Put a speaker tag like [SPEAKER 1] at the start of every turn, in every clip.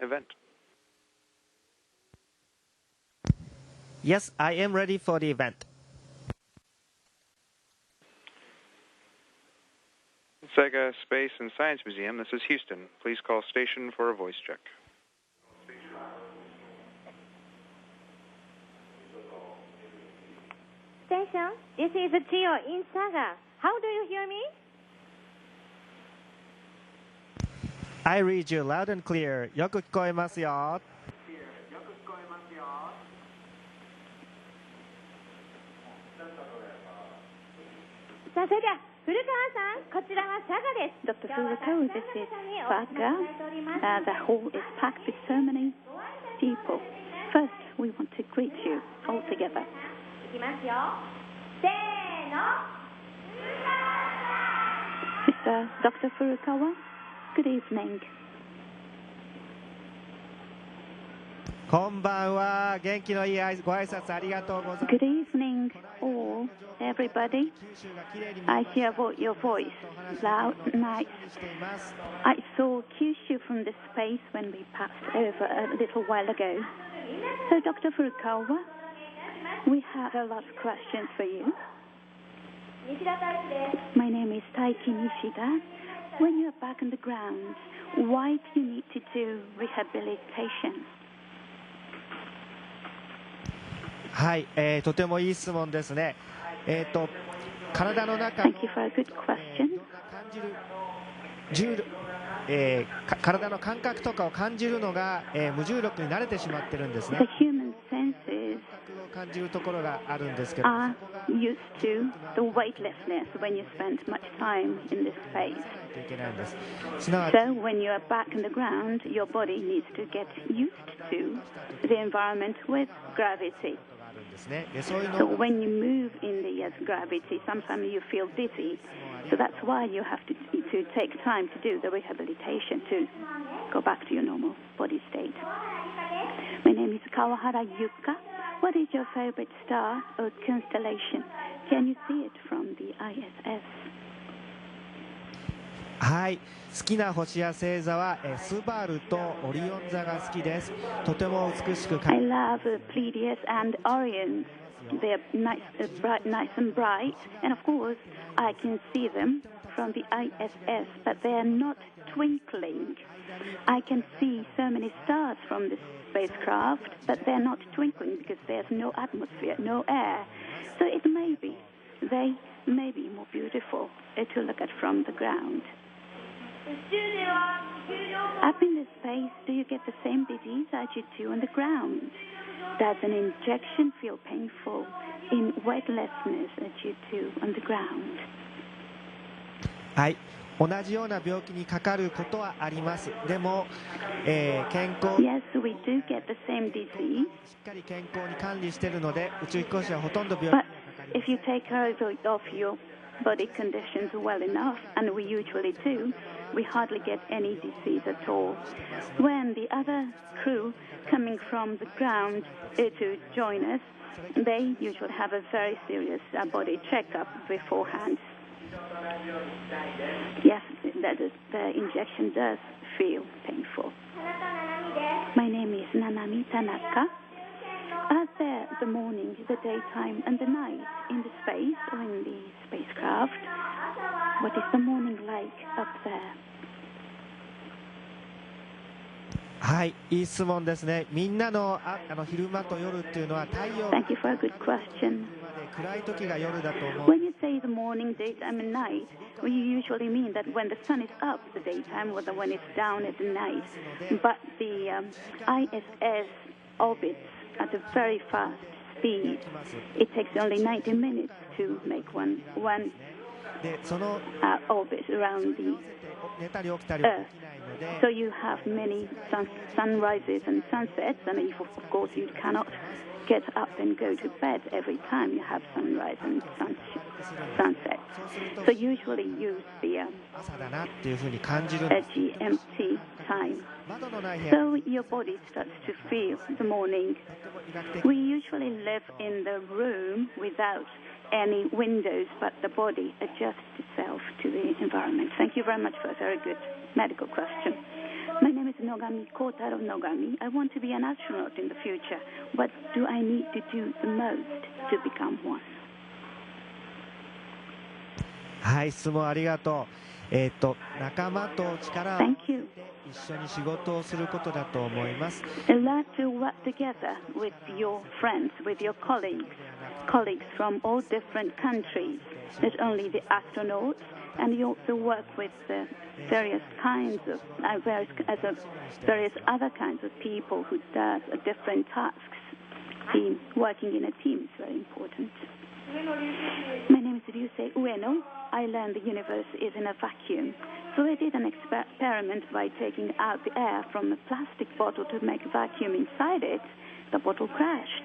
[SPEAKER 1] event?
[SPEAKER 2] Yes, I am ready for the event.
[SPEAKER 1] Saga Space and Science Museum, this is Houston. Please call station for a voice check.
[SPEAKER 3] Station, this is Tio in Saga. How do you hear me?
[SPEAKER 2] I read you loud and clear. よく聞こえますよ。
[SPEAKER 3] さあ、それでは古川さん、こちらは佐賀です。
[SPEAKER 4] Dr. Furukawa, this is Saga. The hall is packed with so many people. First, we want to greet you all together.
[SPEAKER 3] いきますよ。せーの。
[SPEAKER 4] Mr. Dr. Furukawa, good evening.
[SPEAKER 2] こんばんは。元気のいいご挨拶ありがとうございます。
[SPEAKER 4] Good evening, all, everybody. I hear your voice, loud and nice. I saw Kyushu from the space when we passed over a little while ago. So, Dr. Furukawa, we have a lot of questions for you. My name is Taiki Nishida. When you're back on the ground, why do you need to do rehabilitation?
[SPEAKER 2] はい、とてもいい質問ですね。体の中の
[SPEAKER 4] Thank you for a good question.
[SPEAKER 2] 体の感覚とかを感じるのが、無重力に慣れてしまってるんですね。
[SPEAKER 4] The human senses
[SPEAKER 2] 感じるところがあるんですけど、
[SPEAKER 4] are used to the weightlessness when you spend much time in this space.
[SPEAKER 2] いけないんです。すなわち
[SPEAKER 4] So when you are back on the ground, your body needs to get used to the environment with gravity.
[SPEAKER 2] ね、そういう
[SPEAKER 4] So
[SPEAKER 2] のを
[SPEAKER 4] when you move in the gravity, sometimes you feel dizzy. So that's why you have to take time to do the rehabilitation to go back to your normal body state. My name is Kawahara Yuka. What is your favorite star or constellation? Can you see it from the ISS?
[SPEAKER 2] はい、好きな星や星座はスバルとオリオン座が好きです。とても美しく
[SPEAKER 4] I love Pleiades and Orion. They're nice and bright. And of course, I can see them from the ISS, but they're not twinkling. I can see so many stars from the spacecraft, but they're not twinkling because there's no atmosphere, no air. So they may be more beautiful to look at from the ground. Up in the space, do you get the same disease as you do on the ground? Does an injection feel painful in weightlessness as you do on the ground?
[SPEAKER 2] はい、同じような病気にかかることはあります。でも、健康
[SPEAKER 4] Yes, we do get the same disease.
[SPEAKER 2] しっかり健康に管理しているので、宇宙飛行士はほとんど病気
[SPEAKER 4] But if you take care of your body conditions well enough, and we usually do, we hardly get any disease at all. When the other crew coming from the ground to join us, they usually have a very serious body checkup beforehand. Yes, the injection does feel painful. My name is Nanami Tanaka. Are there the morning, the daytime, and the night in the space or in the spacecraft? What is the morning like up there?
[SPEAKER 2] はい、いい質問ですね。みんなの昼間と夜っていうのは太陽
[SPEAKER 4] Thank you for a good question.
[SPEAKER 2] 暗い時が夜だと思う。
[SPEAKER 4] When you say the morning, daytime, and night, we usually mean that when the sun is up, the daytime, or when it's down at the night. But the ISS orbits at a very fast speed. It takes only 90 minutes to make one
[SPEAKER 2] で、その
[SPEAKER 4] orbit around the
[SPEAKER 2] 寝たり起きたりはで
[SPEAKER 4] Earth.
[SPEAKER 2] きないので、
[SPEAKER 4] So you have many sunrises and sunsets, and of course you cannot get up and go to bed every time you have sunrise and sunset. So usually use the
[SPEAKER 2] 朝だなっていうふうに感じる。
[SPEAKER 4] GMT time.
[SPEAKER 2] 窓のない部屋
[SPEAKER 4] So your body starts to feel the morning. We usually live in the room without any windows, but the body adjusts itself to the environment. Thank you very much for a very good medical question. My name is Nogami, Kotaro Nogami. I want to be an astronaut in the future. What do I need to do the most to become one?
[SPEAKER 2] はい、質問ありがとう。仲間と力を合わせて一緒に仕事をすることだと思います。
[SPEAKER 4] Learn to work together with your friends, with your colleagues from all different countries, not only the astronauts, and you also work with various other kinds of people who does different tasks. Working in a team is very important. My name is Ryusei Ueno. I learned the universe is in a vacuum. So I did an experiment by taking out the air from a plastic bottle to make a vacuum inside it. The bottle crashed.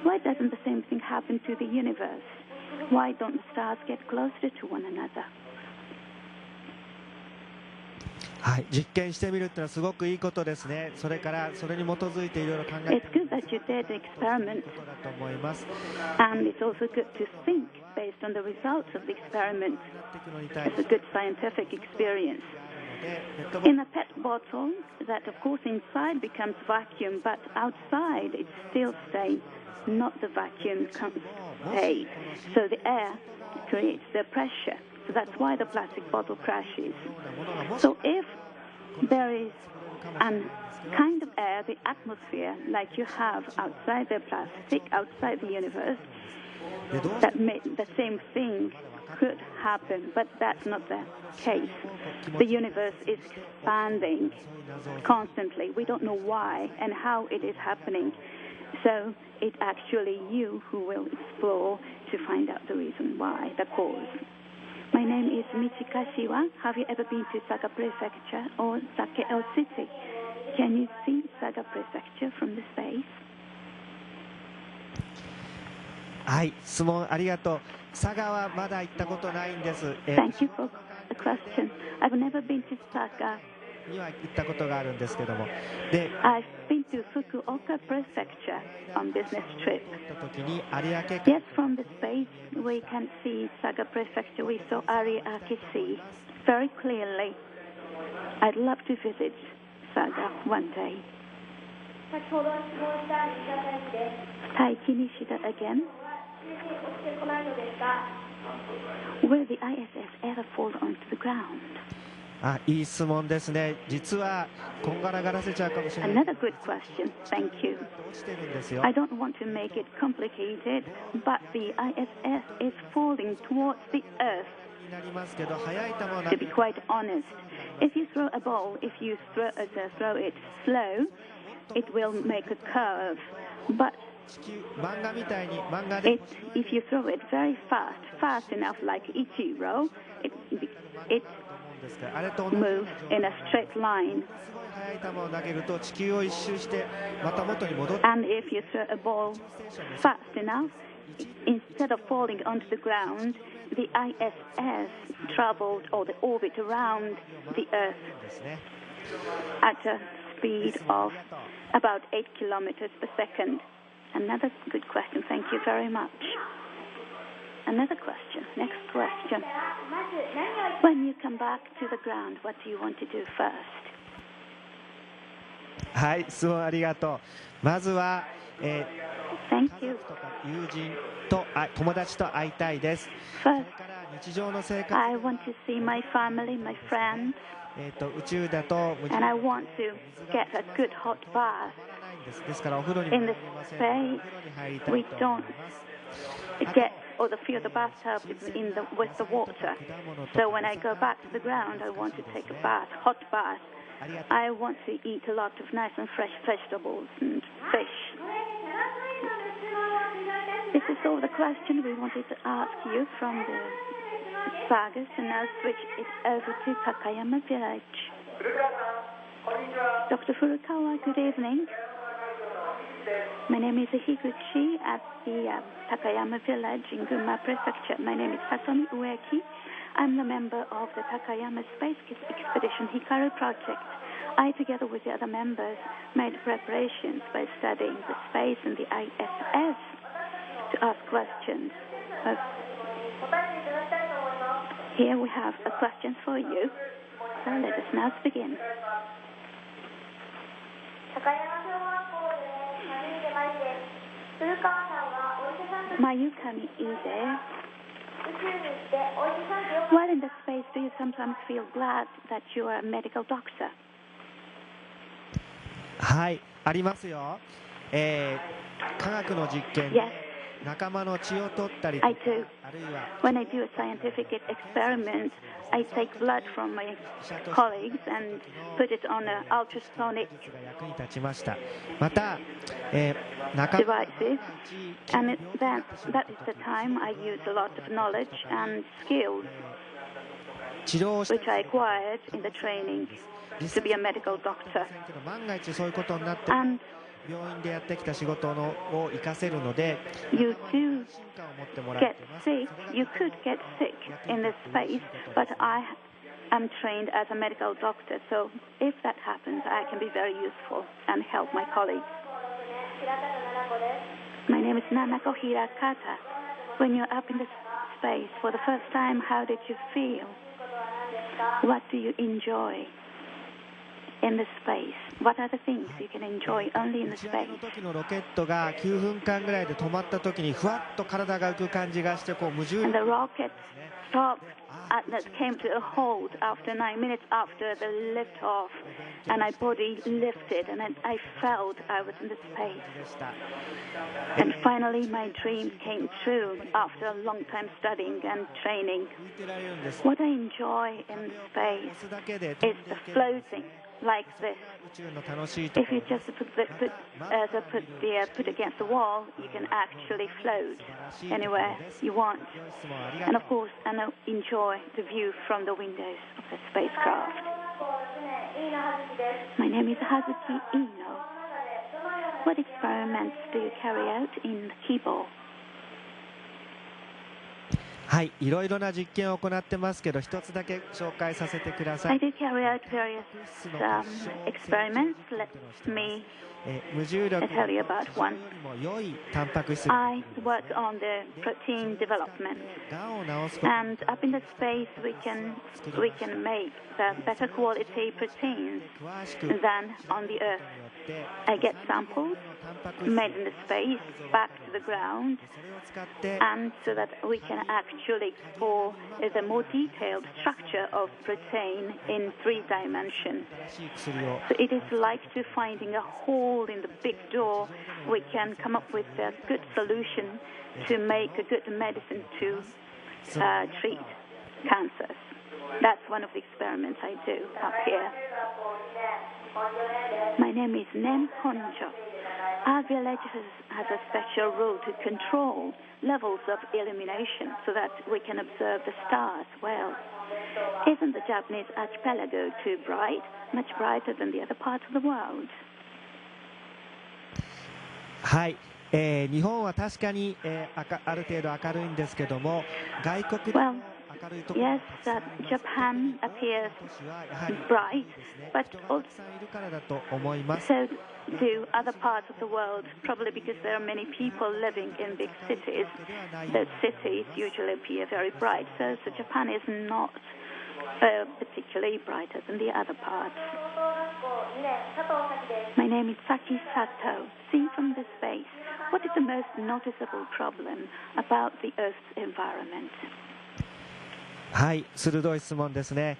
[SPEAKER 4] Why doesn't the same thing happen to the universe? Why don't the stars get closer to one another?
[SPEAKER 2] はい、実験してみるっていうのはすごくいいことですね。それからそれに基づいていろいろ考えてみることだと思います。
[SPEAKER 4] And it's also good to think based on the results of the experiment. It's a good scientific experience. In a pet bottle, that of course inside becomes vacuum, but outside it still stays not the vacuum state. So the air creates the pressure. So that's why the plastic bottle crashes. So if there is a kind of air, the atmosphere, like you have outside the plastic, outside the universe, the same thing could happen, but that's not the case. The universe is expanding constantly. We don't know why and how it is happening. So it's actually you who will explore to find out the reason why, the cause. My name is Michikashiwa. Have you ever been to Saga Prefecture or Sakeo City? Can you see Saga Prefecture from the space?
[SPEAKER 2] はい、質問ありがとう。佐賀はまだ行ったことないんです。
[SPEAKER 4] Thank you for the question. I've never been to Saga.
[SPEAKER 2] には行ったことがあるんですけども。で、
[SPEAKER 4] I've been to Fukuoka Prefecture on business trip.
[SPEAKER 2] 時に有明海。
[SPEAKER 4] Yes, from the space we can see Saga Prefecture. We saw Ariake Sea very clearly. I'd love to visit Saga one day.
[SPEAKER 3] 先ほど質問した西田大輝です。
[SPEAKER 4] Taiki Nishida again.
[SPEAKER 3] 落ちてこないのですか？
[SPEAKER 4] Will the ISS ever fall onto the ground?
[SPEAKER 2] あ、いい質問ですね。実はこんがらがらせちゃうかもしれない。
[SPEAKER 4] Another good question. Thank you.
[SPEAKER 2] 落ちてるんですよ。
[SPEAKER 4] I don't want to make it complicated, but the ISS is falling towards the Earth.
[SPEAKER 2] になりますけど、速い球を投
[SPEAKER 4] To
[SPEAKER 2] げ
[SPEAKER 4] be quite honest, if you throw a ball, if you throw it slow, it will make a curve. But
[SPEAKER 2] 地球漫画みたいに漫画で
[SPEAKER 4] if you throw it very fast enough, like Ichiro, it
[SPEAKER 2] ですからあれと同じ
[SPEAKER 4] moves in a straight line.
[SPEAKER 2] すごい速い球を投げると地球を一周してまた元に戻って
[SPEAKER 4] And if you throw a ball fast enough, instead of falling onto the ground, the ISS traveled or the orbit around the Earth
[SPEAKER 2] ですね。
[SPEAKER 4] at a speed of about 8 kilometers per second. Another good question. Thank you very much. Another question. Next question.
[SPEAKER 3] まず何を
[SPEAKER 4] When you come back to the ground, what do you want to do first?
[SPEAKER 2] はい、質問ありがとう。まずは、
[SPEAKER 4] Thank
[SPEAKER 2] 家
[SPEAKER 4] you.
[SPEAKER 2] 族とか友人と友達と会いたいです。そ
[SPEAKER 4] First,
[SPEAKER 2] れから日常の生活、
[SPEAKER 4] I want to see my family, my friends,
[SPEAKER 2] 宇宙だと無事
[SPEAKER 4] and I want to get a good hot bath.
[SPEAKER 2] ですからお風呂にも
[SPEAKER 4] In
[SPEAKER 2] 入
[SPEAKER 4] the
[SPEAKER 2] れません。
[SPEAKER 4] space,
[SPEAKER 2] お風呂に入りた
[SPEAKER 4] we
[SPEAKER 2] いと思い
[SPEAKER 4] don't
[SPEAKER 2] ます。
[SPEAKER 4] get or the fill the bathtub with the water. So when I go back to the ground, I want to take a bath, hot bath.
[SPEAKER 2] ありがとう。
[SPEAKER 4] I want to eat a lot of nice and fresh vegetables and fish. This is all the question we wanted to ask you from the sagas, and now switch it over to Takayama Village. Dr. Furukawa, good evening. My name is Higuchi at the Takayama Village in Gunma Prefecture. My name is Satomi Ueki. I'm the member of the Takayama Space Expedition Hikaru Project. I, together with the other members, made preparations by studying the space and the ISS to ask questions. Here we have a question for you. So let us now begin. Mayukami Ide. While in the space, do you sometimes feel glad that you are a medical doctor?
[SPEAKER 2] はい、ありますよ。科学の実験、
[SPEAKER 4] Yes,
[SPEAKER 2] 仲間の血を取ったりと
[SPEAKER 4] I
[SPEAKER 2] か、
[SPEAKER 4] do.
[SPEAKER 2] あるいは
[SPEAKER 4] When I do a scientific experiment, I take blood from my colleagues and put it on an ultrasonic
[SPEAKER 2] が役に立ちました。また、仲間
[SPEAKER 4] devices, and that is the time I use a lot of knowledge and skills
[SPEAKER 2] 治療をして
[SPEAKER 4] which I acquired in the training to be a medical doctor.
[SPEAKER 2] 万が一そういうことになって
[SPEAKER 4] And
[SPEAKER 2] 病院でやってきた仕事を活かせるので
[SPEAKER 4] you do
[SPEAKER 2] 安心感を持ってもらって
[SPEAKER 4] get
[SPEAKER 2] ます。
[SPEAKER 4] sick. You could get sick in this space, but I am trained as a medical doctor, so if that happens, I can be very useful and help my colleagues. My name is Nanako Hirakata. When you're up in the space for the first time, how did you feel? What do you enjoy in the space? What are the things you can enjoy only in the
[SPEAKER 2] 打ち上げ
[SPEAKER 4] space?
[SPEAKER 2] の時のロケットが9分間ぐらいで止まった時にふわっと体が浮く感じがしてこう無重
[SPEAKER 4] And
[SPEAKER 2] 力
[SPEAKER 4] the rocket stopped that came to a halt after 9 minutes after the liftoff, and my body lifted, and I felt I was in the space.
[SPEAKER 2] でした。
[SPEAKER 4] And finally, my dream came true after a long time studying and training.
[SPEAKER 2] 浮いてられるんです。
[SPEAKER 4] What I enjoy in space
[SPEAKER 2] 押すだけで飛
[SPEAKER 4] is
[SPEAKER 2] んで
[SPEAKER 4] the
[SPEAKER 2] いける
[SPEAKER 4] floating like this.
[SPEAKER 2] 宇宙の楽しいと
[SPEAKER 4] If
[SPEAKER 2] こ
[SPEAKER 4] you
[SPEAKER 2] ろ
[SPEAKER 4] just put against the wall, you can actually float anywhere you want.
[SPEAKER 2] 質問ありが
[SPEAKER 4] And
[SPEAKER 2] と
[SPEAKER 4] of course, and enjoy the view from the windows of the spacecraft. My name is Hazuki Ino. What experiments do you carry out in Kibo?
[SPEAKER 2] はい、いろいろな実験を行ってますけど、一つだけ紹介させてくださ
[SPEAKER 4] I
[SPEAKER 2] い。
[SPEAKER 4] do carry out various experiments. Let me
[SPEAKER 2] 無重力
[SPEAKER 4] tell you about one.
[SPEAKER 2] よりも良いタンパク質
[SPEAKER 4] I work on the protein development,
[SPEAKER 2] がんを治すこと
[SPEAKER 4] and up in the space we can make the better quality proteins
[SPEAKER 2] 詳しく
[SPEAKER 4] than on the Earth.
[SPEAKER 2] によって
[SPEAKER 4] I get samples
[SPEAKER 2] タンパク質
[SPEAKER 4] made in the space back to the ground,
[SPEAKER 2] それを使って
[SPEAKER 4] and so that we can actually explore the more detailed structure of protein in 3 dimensions.
[SPEAKER 2] 新しい薬を
[SPEAKER 4] So it is like to finding a hole in the big door. We can come up with a good solution to make a good medicine to treat cancers. That's one of the experiments I do up here. My name is Nem Honjo. Our village has a special rule to control levels of illumination so that we can observe the stars well. Isn't the Japanese archipelago too bright, much brighter than the other parts of the world?
[SPEAKER 2] はい、日本は確かに、ある程度明るいんですけども、外国でも明るいところ
[SPEAKER 4] Yes, Japan appears
[SPEAKER 2] 都市はやはり
[SPEAKER 4] bright,
[SPEAKER 2] ですね、
[SPEAKER 4] but
[SPEAKER 2] 人がたくさんいるからだと思います。
[SPEAKER 4] so do other parts of the world, probably because there are many people living in big cities. Those cities usually appear very bright, so Japan is not particularly brighter than the other parts. My name is Saki Sato. Seen from this space, what is the most noticeable problem about the Earth's environment?
[SPEAKER 2] はい、鋭い質問ですね。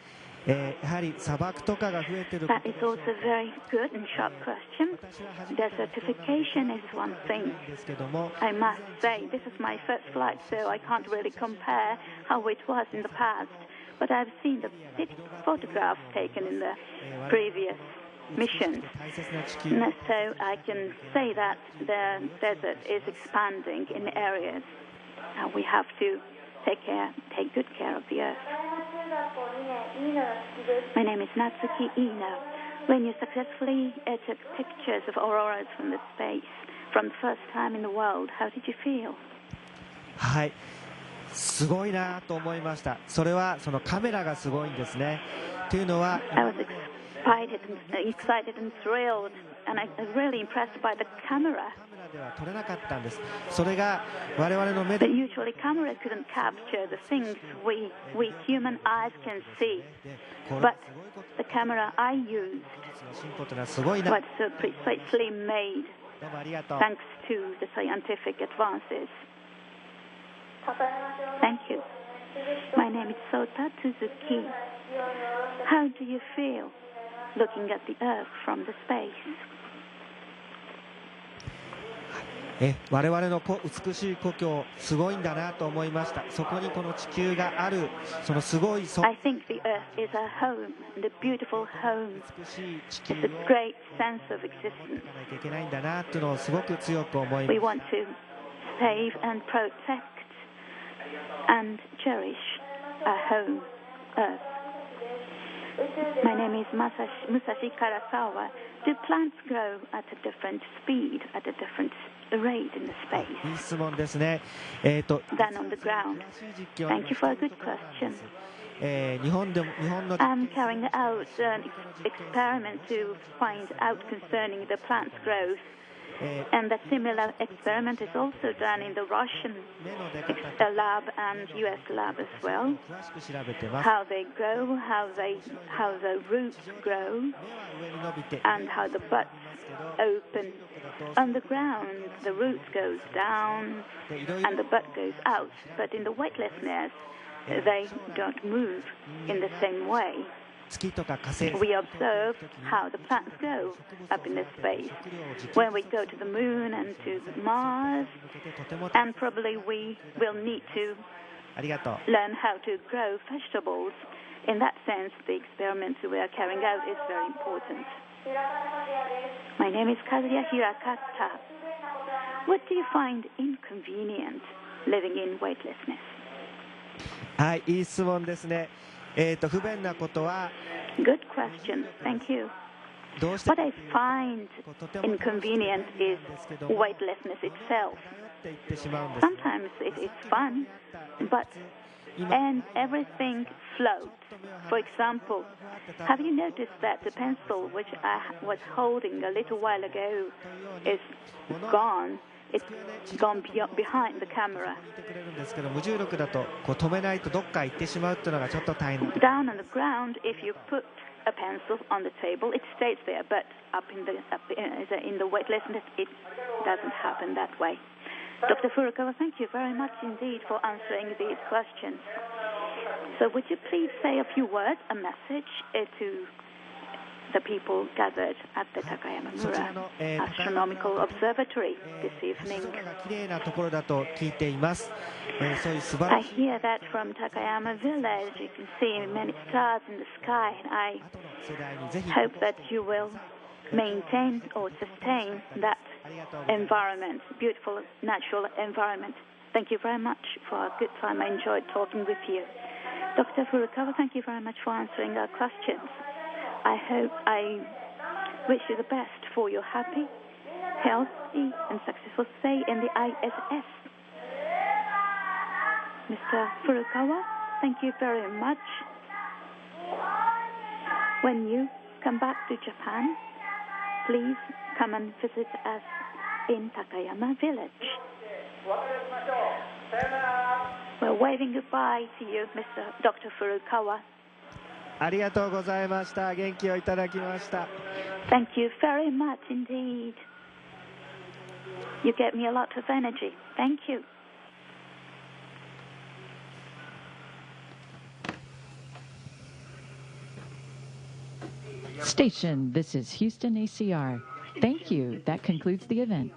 [SPEAKER 2] やはり砂漠とかが増えているこ
[SPEAKER 4] That
[SPEAKER 2] と
[SPEAKER 4] is also a very good and sharp question.
[SPEAKER 2] 私は初めて
[SPEAKER 4] Desertification is one thing.
[SPEAKER 2] ですけども、
[SPEAKER 4] I must say, this is my first flight, so I can't really compare how it was in the past. But I've seen the big photographs taken in the previous missions.
[SPEAKER 2] 大切な地球
[SPEAKER 4] So I can say that the desert is expanding in areas. We have to take good care of the earth. My name is Natsuki Ino. When you successfully took pictures of auroras from the space, from the first time in the world, how did you feel?
[SPEAKER 2] はい、すごいなと思いました。それはそのカメラがすごいんですね。というのは、
[SPEAKER 4] I was excited and thrilled, and I was really impressed by the camera.
[SPEAKER 2] では撮れなかったんです。それが我々の目で
[SPEAKER 4] But usually camera couldn't capture the things we human eyes can see. But the camera I used
[SPEAKER 2] 進歩というのはすごいな。
[SPEAKER 4] was so precisely made
[SPEAKER 2] どうもありがとう。
[SPEAKER 4] thanks to the scientific advances. Thank you. My name is Sota Tsuzuki. How do you feel looking at the Earth from the space?
[SPEAKER 2] 我々の美しい故郷すごいんだなと思いました。そこにこの地球がある、そのすごい
[SPEAKER 4] I think the Earth is a home, and a beautiful home.
[SPEAKER 2] 美しい地球を
[SPEAKER 4] It's a great sense of existence.
[SPEAKER 2] いけないといけないんだなというのをすごく強く思い
[SPEAKER 4] We
[SPEAKER 2] ま
[SPEAKER 4] want to save and protect and cherish our home, Earth. My name is Musashi Karasawa. Do plants grow at a different speed, at a different rate in the
[SPEAKER 2] す。いい
[SPEAKER 4] space
[SPEAKER 2] 質問ですね。
[SPEAKER 4] than on the ground? Thank you for a good question.
[SPEAKER 2] 日本の
[SPEAKER 4] I'm carrying out an experiment to find out concerning the plant's growth. And a similar experiment is also done in the Russian lab and US lab as well.
[SPEAKER 2] 詳しく調べてます。
[SPEAKER 4] How they grow, how the roots grow,
[SPEAKER 2] 上に伸びて
[SPEAKER 4] and how the buds open. On the ground, the roots goes down
[SPEAKER 2] でいろいろ
[SPEAKER 4] and the bud goes out. But in the weightlessness, they don't move in the same way.
[SPEAKER 2] 月とか火星
[SPEAKER 4] We observe how the plants grow up in the space. When we go to the moon and to Mars,
[SPEAKER 2] とても
[SPEAKER 4] and probably we will need to
[SPEAKER 2] ありがとう。
[SPEAKER 4] learn how to grow vegetables. In that sense, the experiments we are carrying out is very important. My name is Kazuya Hirakata. What do you find inconvenient living in weightlessness?
[SPEAKER 2] はい、いい質問ですね。不便なことは
[SPEAKER 4] Good question. Thank you.
[SPEAKER 2] どうして
[SPEAKER 4] What I find
[SPEAKER 2] とても
[SPEAKER 4] inconvenient is weightlessness itself.
[SPEAKER 2] 頼っていってしまうんです。
[SPEAKER 4] Sometimes it is fun, but and everything floats. For example, have you noticed that the pencil which I was holding a little while ago is gone? It's gone behind the camera.
[SPEAKER 2] 見てくれるんですけど、無重力だとこう止めないとどっか行ってしまうっていうのがちょっと大変。
[SPEAKER 4] Down on the ground, if you put a pencil on the table, it stays there. But up in the weightlessness, it doesn't happen that way. Dr. Furukawa, thank you very much indeed for answering these questions. So would you please say a few words, a message to the people gathered at the Takayamamura Astronomical Observatory this evening?
[SPEAKER 2] 空が綺麗なところだと聞いています。そういう素晴
[SPEAKER 4] I
[SPEAKER 2] らしい
[SPEAKER 4] hear that from Takayama Village. You can see many stars in the sky, and I
[SPEAKER 2] 後の世代にぜひ
[SPEAKER 4] hope that you will maintain or sustain that
[SPEAKER 2] ありがとうございます。
[SPEAKER 4] environment, beautiful natural environment. Thank you very much for a good time. I enjoyed talking with you. Dr. Furukawa, thank you very much for answering our questions. I wish you the best for your happy, healthy, and successful stay in the ISS. Mr. Furukawa, thank you very much. When you come back to Japan, please come and visit us in Takayama Village. We're waving goodbye to you, Dr. Furukawa.
[SPEAKER 2] ありがとうございました。元気をいただきました。
[SPEAKER 4] Thank you very much indeed. You gave me a lot of energy. Thank you.
[SPEAKER 5] Station, this is Houston ACR. Thank you. That concludes the event.